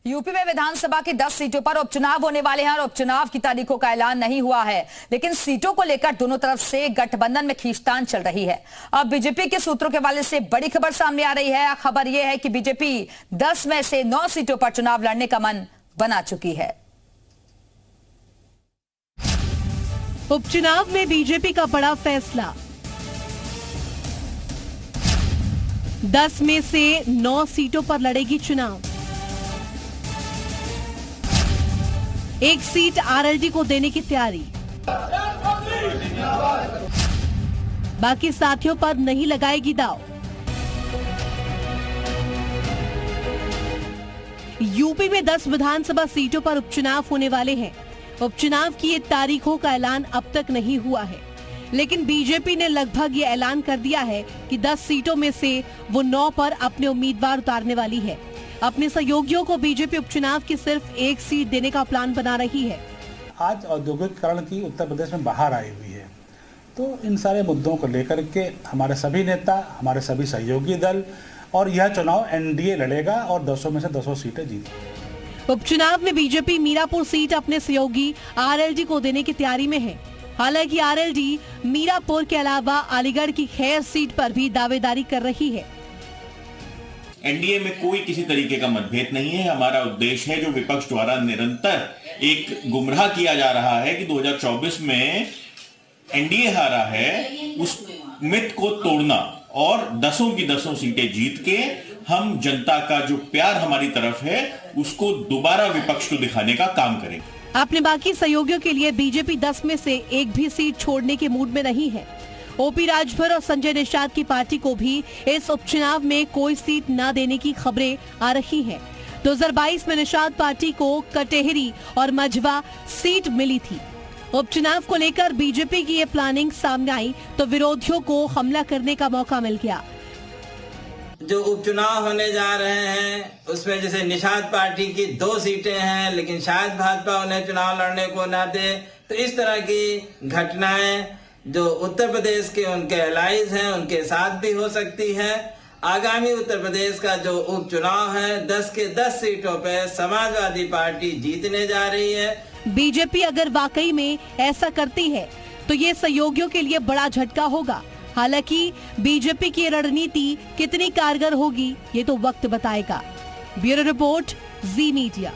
UP में विधानसभा की 10 सीटों पर उपचुनाव होने वाले हैं और उपचुनाव की तारीखों का ऐलान नहीं हुआ है, लेकिन सीटों को लेकर दोनों तरफ से गठबंधन में खींचतान चल रही है। अब बीजेपी के सूत्रों के हवाले से बड़ी खबर सामने आ रही है। खबर यह है कि बीजेपी 10 में से 9 सीटों पर चुनाव लड़ने का मन बना चुकी है। उपचुनाव में बीजेपी का बड़ा फैसला, 10 में से 9 सीटों पर लड़ेगी चुनाव। एक सीट आरएलडी को देने की तैयारी, बाकी साथियों पर नहीं लगाएगी दांव। यूपी में 10 विधानसभा सीटों पर उपचुनाव होने वाले हैं। उपचुनाव की तारीखों का ऐलान अब तक नहीं हुआ है, लेकिन बीजेपी ने लगभग ये ऐलान कर दिया है कि 10 सीटों में से वो 9 पर अपने उम्मीदवार उतारने वाली है। अपने सहयोगियों को बीजेपी उपचुनाव की सिर्फ एक सीट देने का प्लान बना रही है। आज औद्योगिकरण की उत्तर प्रदेश में बाहर आई हुई है, तो इन सारे मुद्दों को लेकर के हमारे सभी नेता, हमारे सभी सहयोगी दल और यह चुनाव एनडीए लड़ेगा और 10 में से 10 सीटें जीतेगी। उपचुनाव में बीजेपी मीरापुर सीट अपने सहयोगी आरएलडी को देने की तैयारी में है। हालांकि आरएलडी मीरापुर के अलावा अलीगढ़ की खैर सीट पर भी दावेदारी कर रही है। एनडीए में कोई किसी तरीके का मतभेद नहीं है। हमारा उद्देश्य है, जो विपक्ष द्वारा निरंतर एक गुमराह किया जा रहा है कि 2024 में एनडीए हारा है, उस मिथ को तोड़ना और 10 की 10 सीटें जीत के हम जनता का जो प्यार हमारी तरफ है उसको दोबारा विपक्ष को दिखाने का काम करेंगे। अपने बाकी सहयोगियों के लिए बीजेपी 10 में से एक भी सीट छोड़ने के मूड में नहीं है। ओपी राजभर और संजय निषाद की पार्टी को भी इस उपचुनाव में कोई सीट न देने की खबरें आ रही हैं। 2022 में निषाद पार्टी को कटेहरी और मझवा सीट मिली थी। उपचुनाव को लेकर बीजेपी की ये प्लानिंग सामने आई तो विरोधियों को हमला करने का मौका मिल गया। जो उपचुनाव होने जा रहे हैं उसमें जैसे निषाद पार्टी की 2 सीटें हैं, लेकिन शायद भाजपा उन्हें चुनाव लड़ने को न दे, तो इस तरह की घटनाएं जो उत्तर प्रदेश के उनके एलाइज हैं उनके साथ भी हो सकती है। आगामी उत्तर प्रदेश का जो उपचुनाव है 10 के 10 सीटों पर समाजवादी पार्टी जीतने जा रही है। बीजेपी अगर वाकई में ऐसा करती है तो ये सहयोगियों के लिए बड़ा झटका होगा। हालांकि बीजेपी की रणनीति कितनी कारगर होगी ये तो वक्त बताएगा। ब्यूरो रिपोर्ट, जी मीडिया।